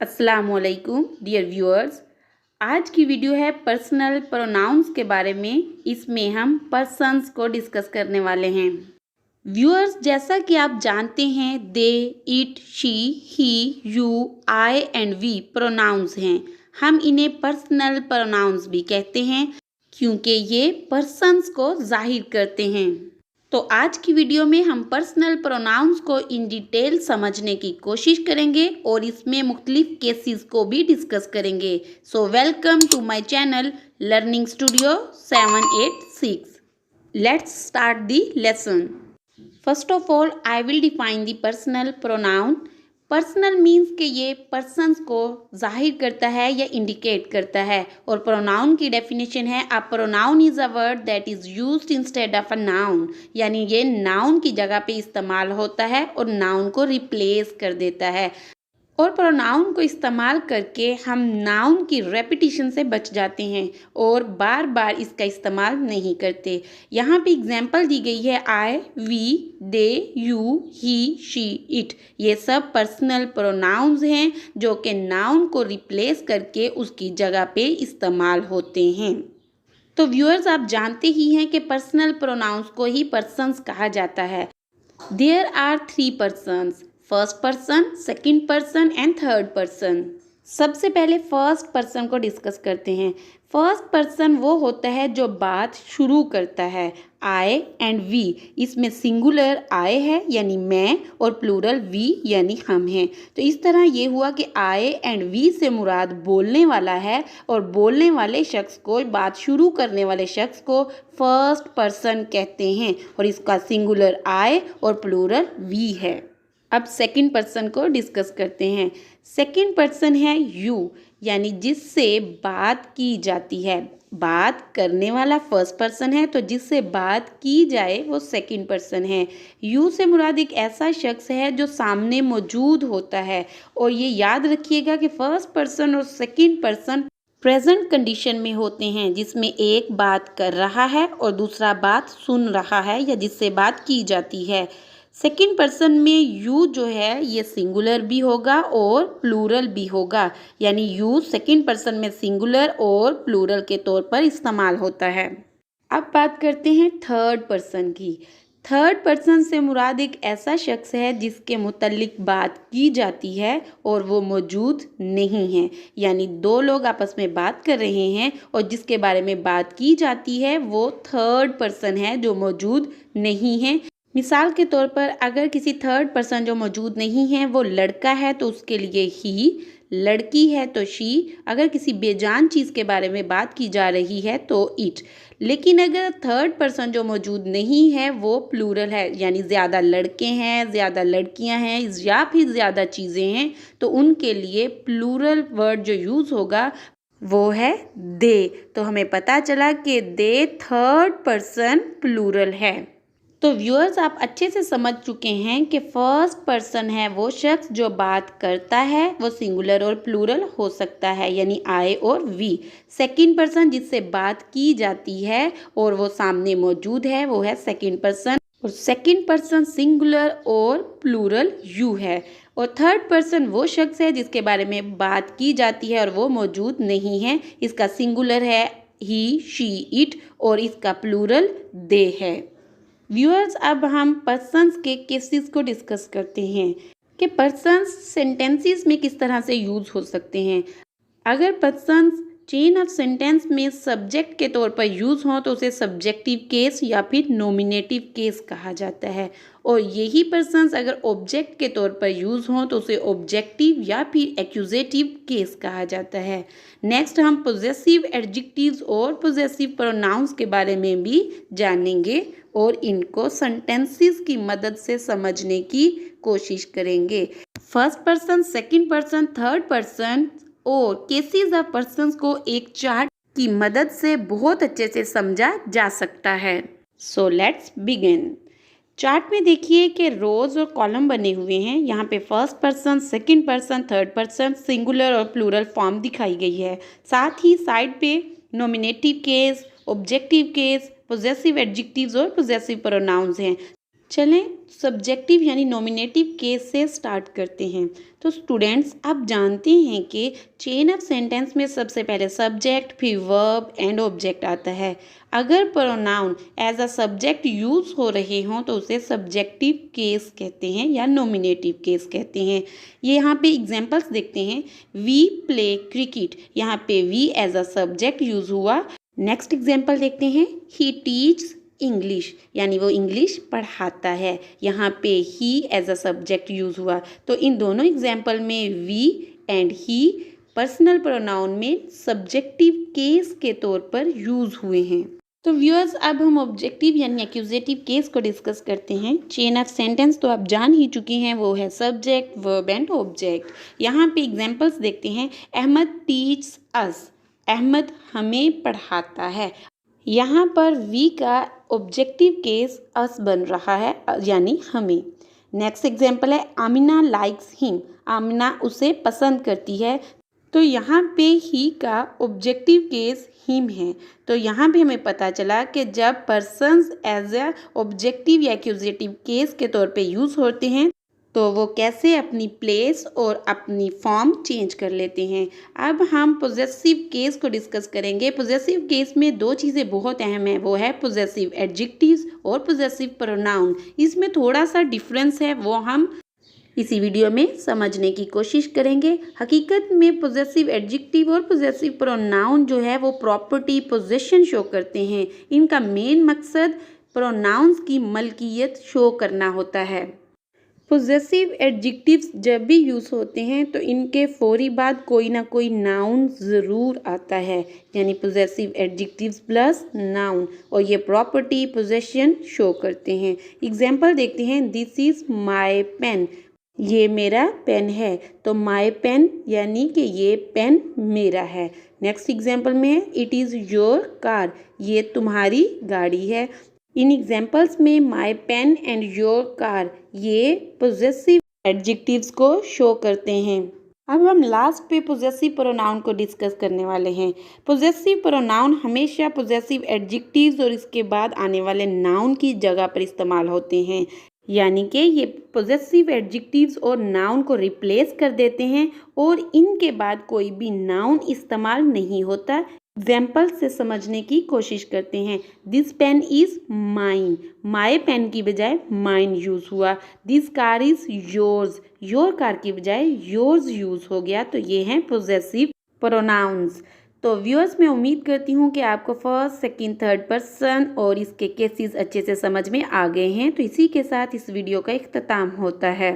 अस्सलामुअलैकुम dear viewers. आज की वीडियो है पर्सनल प्रोनाउंस के बारे में। इसमें हम पर्सन्स को डिस्कस करने वाले हैं। व्यूअर्स, जैसा कि आप जानते हैं, they, it, she, he, you, I and we pronouns हैं। हम इन्हें पर्सनल प्रोनाउंस भी कहते हैं क्योंकि ये पर्सन्स को जाहिर करते हैं। तो आज की वीडियो में हम पर्सनल प्रोनाउंस को इन डिटेल समझने की कोशिश करेंगे और इसमें मुख्तलिफ केसेस को भी डिस्कस करेंगे। So welcome to my channel learning studio 786। Let's start the lesson. First of all I will define the personal pronoun. Personal means कि ये पर्सन्स को जाहिर करता है या इंडिकेट करता है। और प्रोनाउन की डेफिनेशन है a pronoun is a word that is used instead of a noun, यानी ये नाउन की जगह पे इस्तेमाल होता है और नाउन को रिप्लेस कर देता है। और प्रोनाउन को इस्तेमाल करके हम नाउन की रेपिटिशन से बच जाते हैं और बार बार इसका इस्तेमाल नहीं करते। यहाँ पे एग्जांपल दी गई है I, we, they, you, he, she, it. ये सब पर्सनल प्रोनाउंस हैं जो कि नाउन को रिप्लेस करके उसकी जगह पे इस्तेमाल होते हैं। तो व्यूअर्स, आप जानते ही हैं कि पर्सनल प्रोनाउंस को ही पर्सन्स कहा जाता है। There are 3 persons, first person, second person and third person. सबसे पहले फर्स्ट पर्सन को डिस्कस करते हैं। फर्स्ट पर्सन वो होता है जो बात शुरू करता है। आई एंड वी, इसमें सिंगुलर आई है यानी मैं और प्लूरल वी यानी हम हैं। तो इस तरह ये हुआ कि आई एंड वी से मुराद बोलने वाला है और बोलने वाले शख्स को, बात शुरू करने वाले शख्स को फर्स्ट पर्सन कहते हैं और इसका सिंगुलर आई और प्लूरल वी है। अब सेकंड पर्सन को डिस्कस करते हैं। सेकंड पर्सन है यू, यानी जिससे बात की जाती है। बात करने वाला फर्स्ट पर्सन है तो जिससे बात की जाए वो सेकंड पर्सन है। यू से मुराद एक ऐसा शख्स है जो सामने मौजूद होता है। और ये याद रखिएगा कि फर्स्ट पर्सन और सेकंड पर्सन प्रेजेंट कंडीशन में होते हैं, जिसमें एक बात कर रहा है और दूसरा बात सुन रहा है या जिससे बात की जाती है। सेकंड पर्सन में यू जो है ये सिंगुलर भी होगा और प्लूरल भी होगा, यानी यू सेकंड पर्सन में सिंगुलर और प्लूरल के तौर पर इस्तेमाल होता है। अब बात करते हैं थर्ड पर्सन की। थर्ड पर्सन से मुराद एक ऐसा शख्स है जिसके मुतल्लिक बात की जाती है और वो मौजूद नहीं है, यानी दो लोग आपस में बात कर रहे हैं और जिसके बारे में बात की जाती है वो थर्ड पर्सन है जो मौजूद नहीं है। मिसाल के तौर पर अगर किसी थर्ड पर्सन जो मौजूद नहीं है वो लड़का है तो उसके लिए ही, लड़की है तो शी, अगर किसी बेजान चीज़ के बारे में बात की जा रही है तो इट। लेकिन अगर थर्ड पर्सन जो मौजूद नहीं है वो प्लूरल है, यानी ज़्यादा लड़के हैं, ज़्यादा लड़कियां हैं या फिर ज़्यादा चीज़ें हैं, तो उनके लिए प्लूरल वर्ड जो यूज़ होगा वो है दे। तो हमें पता चला कि दे थर्ड पर्सन प्लूरल है। तो व्यूअर्स, आप अच्छे से समझ चुके हैं कि फर्स्ट पर्सन है वो शख्स जो बात करता है, वो सिंगुलर और प्लूरल हो सकता है, यानी आई और वी। सेकंड पर्सन जिससे बात की जाती है और वो सामने मौजूद है वो है सेकंड पर्सन, और सेकंड पर्सन सिंगुलर और प्लूरल यू है। और थर्ड पर्सन वो शख्स है जिसके बारे में बात की जाती है और वो मौजूद नहीं है, इसका सिंगुलर है ही, शी, इट और इसका प्लूरल दे है। व्यूअर्स, अब हम पर्सन्स के केसेस को डिस्कस करते हैं कि पर्सन्स सेंटेंसेस में किस तरह से यूज़ हो सकते हैं। अगर पर्सन्स चेन ऑफ सेंटेंस में सब्जेक्ट के तौर पर यूज़ हों तो उसे सब्जेक्टिव केस या फिर नॉमिनेटिव केस कहा जाता है, और यही पर्सन्स अगर ऑब्जेक्ट के तौर पर यूज़ हों तो उसे ऑब्जेक्टिव या फिर एक्यूजेटिव केस कहा जाता है। नेक्स्ट हम पोजेसिव एडजेक्टिव्स और पोजेसिव प्रोनाउंस के बारे में भी जानेंगे और इनको सेंटेंसेस की मदद से समझने की कोशिश करेंगे। First person, second person, third person और केसेस ऑफ पर्सन्स को एक चार्ट की मदद से बहुत अच्छे से समझा जा सकता है। So let's begin. चार्ट में देखिए कि रोज और कॉलम बने हुए हैं। यहाँ पे first person, second person, third person, singular और प्लूरल फॉर्म दिखाई गई है। साथ ही साइड पे nominative case, objective case, possessive adjectives और पोजेसिव प्रोनाउंस हैं। चलें सब्जेक्टिव यानी नॉमिनेटिव केस से स्टार्ट करते हैं। तो स्टूडेंट्स आप जानते हैं कि चेन ऑफ सेंटेंस में सबसे पहले सब्जेक्ट फिर वर्ब एंड ऑब्जेक्ट आता है। अगर pronoun as a subject use हो रहे हों तो उसे सब्जेक्टिव केस कहते हैं या नॉमिनेटिव केस कहते हैं। ये यहाँ पे एग्जांपल्स देखते हैं। वी प्ले क्रिकेट, यहाँ पे we as a subject use हुआ। नेक्स्ट एग्जांपल देखते हैं। ही टीच्स इंग्लिश, यानी वो इंग्लिश पढ़ाता है, यहाँ पे he as a subject use हुआ। तो इन दोनों एग्जाम्पल में we and he personal pronoun में सब्जेक्टिव केस के तौर पर यूज़ हुए हैं। तो व्यूअर्स अब हम ऑब्जेक्टिव यानी एक्यूजेटिव केस को डिस्कस करते हैं। चेन ऑफ सेंटेंस तो आप जान ही चुके हैं, वो है सब्जेक्ट वर्ब एंड ऑब्जेक्ट। यहाँ पे एग्जाम्पल्स देखते हैं। अहमद टीच्स अस, अहमद हमें पढ़ाता है। यहाँ पर वी का ऑब्जेक्टिव केस अस बन रहा है, यानी हमें। नेक्स्ट एग्जाम्पल है आमिना लाइक्स हिम, आमिना उसे पसंद करती है। तो यहाँ पे ही का ऑब्जेक्टिव केस हिम है। तो यहाँ पे हमें पता चला कि जब पर्सन्स एज ए ऑब्जेक्टिव या एक्यूजेटिव केस के तौर पे यूज़ होते हैं तो वो कैसे अपनी प्लेस और अपनी फॉर्म चेंज कर लेते हैं। अब हम पोजेसिव केस को डिस्कस करेंगे। पोजेसिव केस में दो चीज़ें बहुत अहम है, वो है पोजेसिव एडजेक्टिव्स और पोजेसिव प्रोनाउन। इसमें थोड़ा सा डिफरेंस है, वो हम इसी वीडियो में समझने की कोशिश करेंगे। हकीकत में पोजेसिव एडजेक्टिव और पोजेसिव प्रोनाउन जो है वो प्रॉपर्टी पोजेशन शो करते हैं। इनका मेन मकसद प्रोनाउंस की मलकियत शो करना होता है। पोजेसिव एडजेक्टिव्स जब भी यूज़ होते हैं तो इनके फौरी बाद कोई ना कोई नाउन ज़रूर आता है, यानी पोजेसिव एडजेक्टिव्स प्लस नाउन, और ये प्रॉपर्टी पोजेशन शो करते हैं। एग्जाम्पल देखते हैं। दिस इज़ माई पेन, ये मेरा पेन है। तो माई पेन यानी कि ये पेन मेरा है। नेक्स्ट एग्जाम्पल में है इट इज़ योर कार, ये तुम्हारी गाड़ी है। इन एग्जाम्पल्स में my pen and your car ये पोजेसिव एडजेक्टिव्स को शो करते हैं। अब हम लास्ट पे पोजेसिव प्रोनाउन को डिस्कस करने वाले हैं। पोजेसिव प्रोनाउन हमेशा पोजेसिव एडजेक्टिव्स और इसके बाद आने वाले नाउन की जगह पर इस्तेमाल होते हैं, यानी कि ये पोजेसिव एडजेक्टिव्स और नाउन को रिप्लेस कर देते हैं और इनके बाद कोई भी नाउन इस्तेमाल नहीं होता। एग्जाम्पल से समझने की कोशिश करते हैं। This pen is mine, my pen की बजाय माइन यूज़ हुआ। This car is yours, your car की बजाय योर्स यूज़ हो गया। तो ये हैं पोजेसिव प्रोनाउंस। तो व्यूअर्स मैं उम्मीद करती हूँ कि आपको फर्स्ट सेकंड थर्ड पर्सन और इसके केसेस अच्छे से समझ में आ गए हैं। तो इसी के साथ इस वीडियो का इख्तिताम होता है।